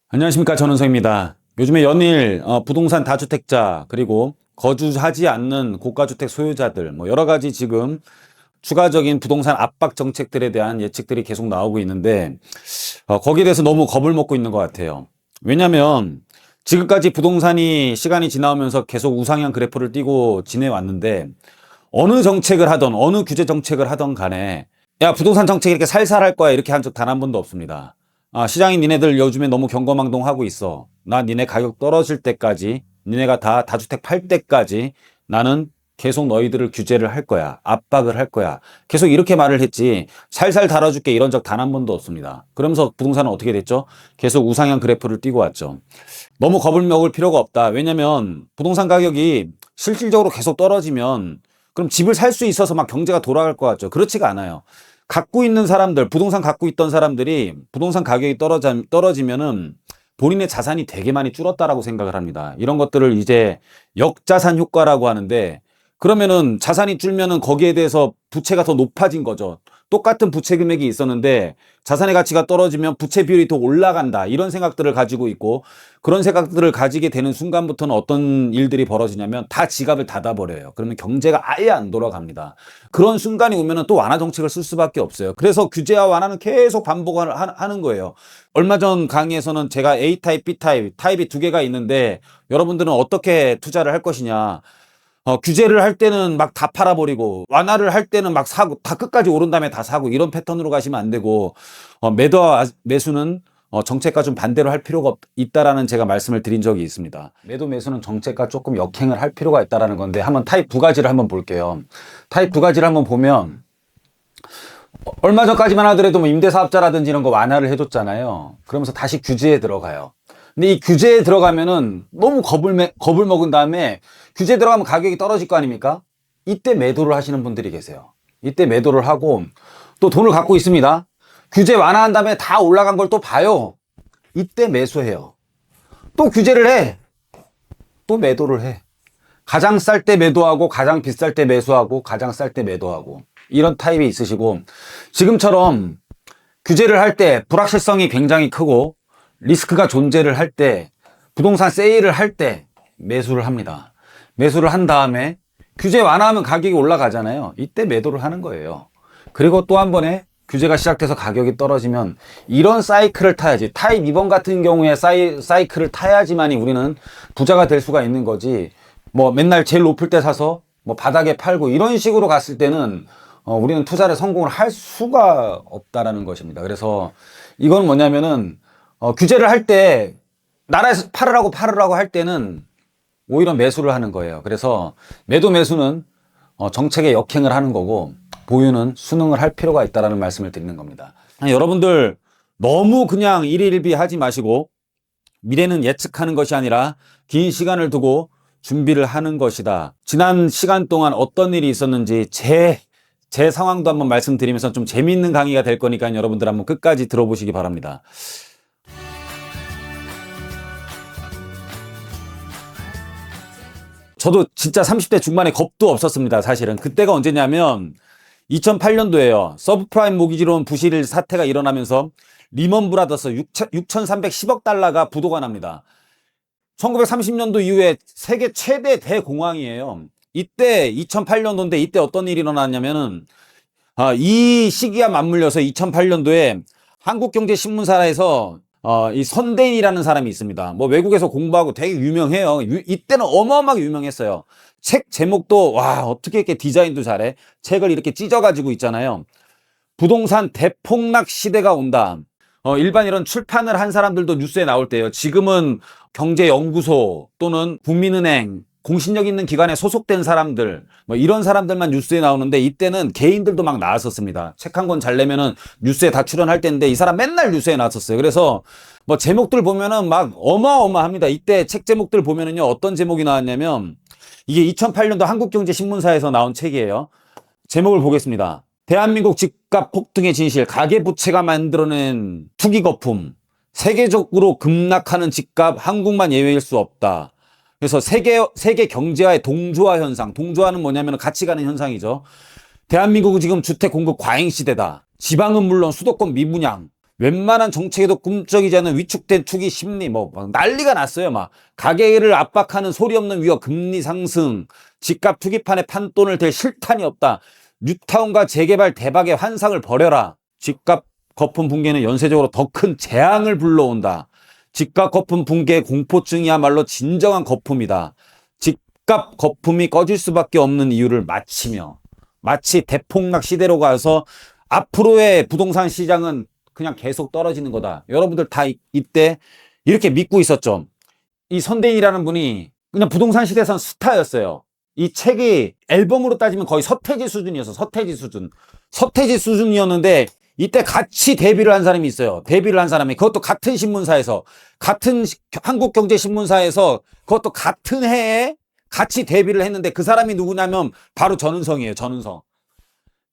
안녕하십니까, 전은성입니다. 요즘에 연일 부동산 다주택자 그리고 거주하지 않는 고가주택 소유자들 여러 가지 지금 추가적인 부동산 압박 정책들에 대한 예측들이 계속 나오고 있는데 거기에 대해서 너무 겁을 먹고 있는 것 같아요. 왜냐하면 지금까지 부동산이 시간이 지나오면서 계속 우상향 그래프를 띄고 지내왔는데 어느 정책을 하던 어느 규제 정책을 하던 간에 야, 부동산 정책이 이렇게 살살 할 거야 이렇게 한 적 단 한 번도 없습니다. 시장이 니네들 요즘에 너무 경거망동하고 있어. 나 니네 가격 떨어질 때까지, 니네가 다 다주택 팔 때까지 나는 계속 너희들을 규제를 할 거야. 압박을 할 거야. 계속 이렇게 말을 했지. 살살 달아줄게 이런 적 단 한 번도 없습니다. 그러면서 부동산은 어떻게 됐죠? 계속 우상향 그래프를 띄고 왔죠. 너무 겁을 먹을 필요가 없다. 왜냐면 부동산 가격이 실질적으로 계속 떨어지면 그럼 집을 살 수 있어서 막 경제가 돌아갈 것 같죠. 그렇지가 않아요. 갖고 있는 사람들, 부동산 갖고 있던 사람들이 부동산 가격이 떨어지면은 본인의 자산이 되게 많이 줄었다라고 생각을 합니다. 이런 것들을 이제 역자산 효과라고 하는데 그러면은 자산이 줄면은 거기에 대해서 부채가 더 높아진 거죠. 똑같은 부채 금액이 있었는데 자산의 가치가 떨어지면 부채 비율이 더 올라간다. 이런 생각들을 가지고 있고 그런 생각들을 가지게 되는 순간부터는 어떤 일들이 벌어지냐면 다 지갑을 닫아버려요. 그러면 경제가 아예 안 돌아갑니다. 그런 순간이 오면은 또 완화 정책을 쓸 수밖에 없어요. 그래서 규제와 완화는 계속 반복하는 거예요. 얼마 전 강의에서는 제가 A타입, 타입이 두 개가 있는데 여러분들은 어떻게 투자를 할 것이냐. 규제를 할 때는 막 다 팔아버리고 완화를 할 때는 막 사고 다 끝까지 오른 다음에 다 사고 이런 패턴으로 가시면 안 되고 매도와 매수는 정책과 좀 반대로 할 필요가 있다라는 제가 말씀을 드린 적이 있습니다. 매도 매수는 정책과 조금 역행을 할 필요가 있다라는 건데 한번 타입 두 가지를 한번 볼게요. 타입 두 가지를 한번 보면 얼마 전까지만 하더라도 임대사업자라든지 이런 거 완화를 해줬잖아요. 그러면서 다시 규제에 들어가요. 근데 이 규제에 들어가면은 너무 겁을 먹은 다음에 규제에 들어가면 가격이 떨어질 거 아닙니까? 이때 매도를 하시는 분들이 계세요. 이때 매도를 하고 또 돈을 갖고 있습니다. 규제 완화한 다음에 다 올라간 걸 또 봐요. 이때 매수해요. 또 규제를 해. 또 매도를 해. 가장 쌀 때 매도하고 가장 비쌀 때 매수하고 가장 쌀 때 매도하고 이런 타입이 있으시고 지금처럼 규제를 할 때 불확실성이 굉장히 크고 리스크가 존재를 할 때 부동산 세일을 할 때 매수를 합니다. 매수를 한 다음에 규제 완화하면 가격이 올라가잖아요. 이때 매도를 하는 거예요. 그리고 또 한 번에 규제가 시작돼서 가격이 떨어지면 이런 사이클을 타야지. 타입 2번 같은 경우에 사이클을 타야지만이 우리는 부자가 될 수가 있는 거지. 맨날 제일 높을 때 사서 바닥에 팔고 이런 식으로 갔을 때는 우리는 투자를 성공을 할 수가 없다라는 것입니다. 그래서 이건 뭐냐면은 규제를 할 때 나라에서 팔으라고 할 때는 오히려 매수를 하는 거예요. 그래서 매도 매수는 정책에 역행을 하는 거고 보유는 순응을 할 필요가 있다라는 말씀을 드리는 겁니다. 여러분들 너무 그냥 일희일비 하지 마시고 미래는 예측하는 것이 아니라 긴 시간을 두고 준비를 하는 것이다. 지난 시간 동안 어떤 일이 있었는지 제 상황도 한번 말씀드리면서 좀 재미있는 강의가 될 거니까 여러분들 한번 끝까지 들어보시기 바랍니다. 저도 진짜 30대 중반에 겁도 없었습니다. 사실은 그때가 언제냐면 2008년도에요. 서브프라임 모기지론 부실 사태가 일어나면서 리먼 브라더스 6,310억 달러가 부도가 납니다. 1930년도 이후에 세계 최대 대공황이에요. 이때 2008년도인데 이때 어떤 일이 일어났냐면은 이 시기와 맞물려서 2008년도에 한국경제신문사에서 이 선대인이라는 사람이 있습니다. 외국에서 공부하고 되게 유명해요. 이때는 어마어마하게 유명했어요. 책 제목도 와 어떻게 이렇게 디자인도 잘해. 책을 이렇게 찢어가지고 있잖아요. 부동산 대폭락 시대가 온다. 일반 이런 출판을 한 사람들도 뉴스에 나올 때요. 지금은 경제연구소 또는 국민은행 공신력 있는 기관에 소속된 사람들 이런 사람들만 뉴스에 나오는데 이때는 개인들도 막 나왔었습니다. 책 한 권 잘 내면은 뉴스에 다 출연할 때인데 이 사람 맨날 뉴스에 나왔었어요. 그래서 제목들 보면은 막 어마어마합니다. 이때 책 제목들 보면은요 어떤 제목이 나왔냐면 이게 2008년도 한국경제신문사에서 나온 책이에요. 제목을 보겠습니다. 대한민국 집값 폭등의 진실, 가계부채가 만들어낸 투기 거품, 세계적으로 급락하는 집값, 한국만 예외일 수 없다. 그래서 세계 경제와의 동조화 현상, 동조화는 뭐냐면 같이 가는 현상이죠. 대한민국은 지금 주택 공급 과잉 시대다. 지방은 물론 수도권 미분양. 웬만한 정책에도 꿈쩍이지 않는 위축된 투기 심리 막 난리가 났어요. 막 가계를 압박하는 소리 없는 위협, 금리 상승, 집값 투기판에 판돈을 댈 실탄이 없다. 뉴타운과 재개발 대박의 환상을 버려라. 집값 거품 붕괴는 연쇄적으로 더 큰 재앙을 불러온다. 집값 거품 붕괴 공포증이야말로 진정한 거품이다. 집값 거품이 꺼질 수밖에 없는 이유를 마치며 마치 대폭락 시대로 가서 앞으로의 부동산 시장은 그냥 계속 떨어지는 거다. 여러분들 다 이때 이렇게 믿고 있었죠. 이 선대인이라는 분이 그냥 부동산 시대에선 스타였어요. 이 책이 앨범으로 따지면 거의 서태지 수준이었어. 서태지 수준이었는데 이때 같이 데뷔를 한 사람이 있어요. 데뷔를 한 사람이 그것도 같은 신문사에서 같은 한국경제신문사에서 그것도 같은 해에 같이 데뷔를 했는데 그 사람이 누구냐면 바로 전은성이에요. 전은성.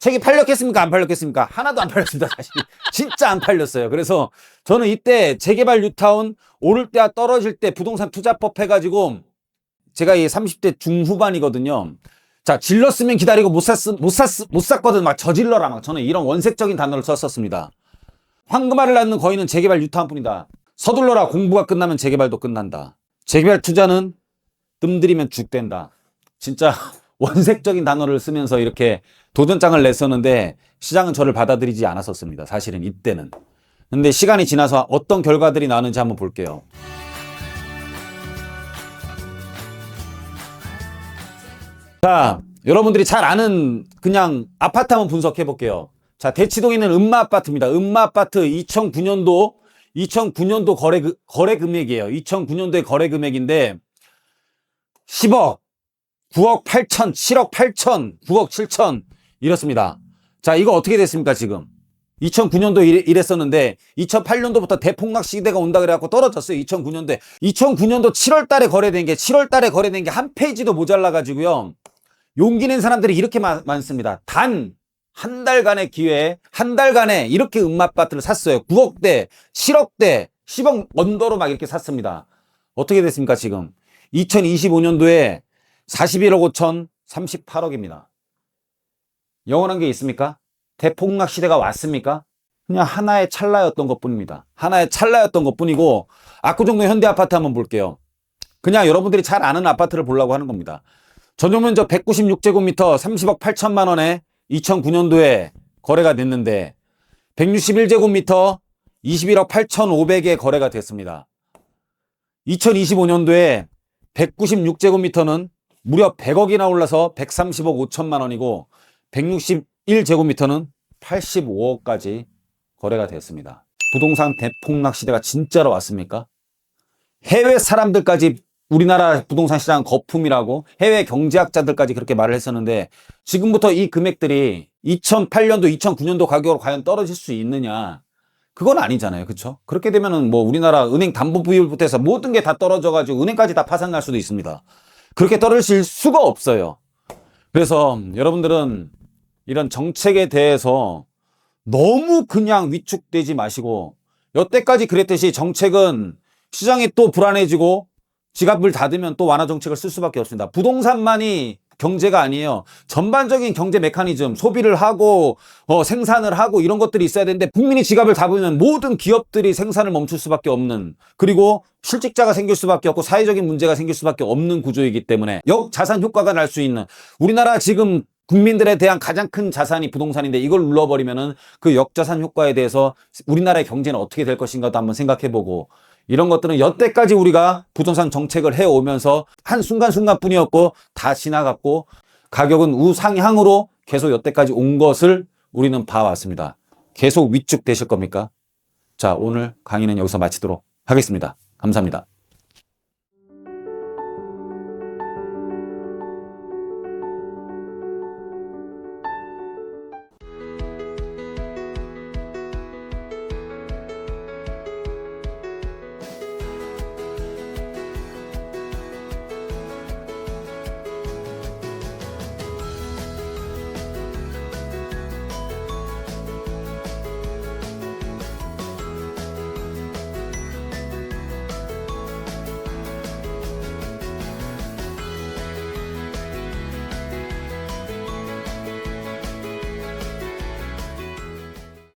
책이 팔렸겠습니까? 안 팔렸겠습니까? 하나도 안 팔렸습니다. 사실 진짜 안 팔렸어요. 그래서 저는 이때 재개발 뉴타운 오를 때와 떨어질 때 부동산 투자법 해가지고 제가 이 30대 중후반이거든요. 자, 질렀으면 기다리고 못 샀거든. 막 저질러라. 막 저는 이런 원색적인 단어를 썼었습니다. 황금알을 낳는 거인은 재개발 뉴타운뿐이다. 서둘러라. 공부가 끝나면 재개발도 끝난다. 재개발 투자는 뜸들이면 죽된다. 진짜 원색적인 단어를 쓰면서 이렇게 도전장을 냈었는데 시장은 저를 받아들이지 않았었습니다. 사실은 이때는. 근데 시간이 지나서 어떤 결과들이 나오는지 한번 볼게요. 자, 여러분들이 잘 아는 그냥 아파트 한번 분석해 볼게요. 자, 대치동에 있는 음마아파트입니다. 음마아파트 2009년도 거래 금액이에요. 2009년도의 거래 금액인데 10억, 9억 8천, 7억 8천, 9억 7천 이렇습니다. 자, 이거 어떻게 됐습니까, 지금? 2009년도 이랬었는데 2008년도부터 대폭락 시대가 온다 그래갖고 떨어졌어요. 2009년도에. 2009년도 7월 달에 거래된 게 한 페이지도 모자라가지고요. 용기 낸 사람들이 이렇게 많습니다. 단 한 달간의 기회에 한 달간에 이렇게 음마아파트를 샀어요. 9억대, 7억대, 10억 언더로 막 이렇게 샀습니다. 어떻게 됐습니까, 지금? 2025년도에 41억 5천 38억입니다. 영원한 게 있습니까? 대폭락 시대가 왔습니까? 그냥 하나의 찰나였던 것 뿐입니다. 하나의 찰나였던 것 뿐이고, 압구정동 현대아파트 한번 볼게요. 그냥 여러분들이 잘 아는 아파트를 보려고 하는 겁니다. 전용 면적 196제곱미터 30억 8천만 원에 2009년도에 거래가 됐는데 161제곱미터 21억 8,500에 거래가 됐습니다. 2025년도에 196제곱미터는 무려 100억이나 올라서 130억 5천만 원이고 161제곱미터는 85억까지 거래가 됐습니다. 부동산 대폭락 시대가 진짜로 왔습니까? 해외 사람들까지 우리나라 부동산 시장 거품이라고 해외 경제학자들까지 그렇게 말을 했었는데 지금부터 이 금액들이 2008년도, 2009년도 가격으로 과연 떨어질 수 있느냐? 그건 아니잖아요. 그렇죠? 그렇게 되면은 뭐 우리나라 은행 담보 비율부터 해서 모든 게 다 떨어져가지고 은행까지 다 파산날 수도 있습니다. 그렇게 떨어질 수가 없어요. 그래서 여러분들은 이런 정책에 대해서 너무 그냥 위축되지 마시고 여태까지 그랬듯이 정책은 시장이 또 불안해지고 지갑을 닫으면 또 완화 정책을 쓸 수밖에 없습니다. 부동산만이 경제가 아니에요. 전반적인 경제 메커니즘, 소비를 하고 생산을 하고 이런 것들이 있어야 되는데 국민이 지갑을 닫으면 모든 기업들이 생산을 멈출 수밖에 없는, 그리고 실직자가 생길 수밖에 없고 사회적인 문제가 생길 수밖에 없는 구조이기 때문에 역자산 효과가 날 수 있는, 우리나라 지금 국민들에 대한 가장 큰 자산이 부동산인데 이걸 눌러버리면은 그 역자산 효과에 대해서 우리나라의 경제는 어떻게 될 것인가도 한번 생각해보고, 이런 것들은 여태까지 우리가 부동산 정책을 해오면서 한 순간순간뿐이었고 다 지나갔고 가격은 우상향으로 계속 여태까지 온 것을 우리는 봐왔습니다. 계속 위축되실 겁니까? 자, 오늘 강의는 여기서 마치도록 하겠습니다. 감사합니다.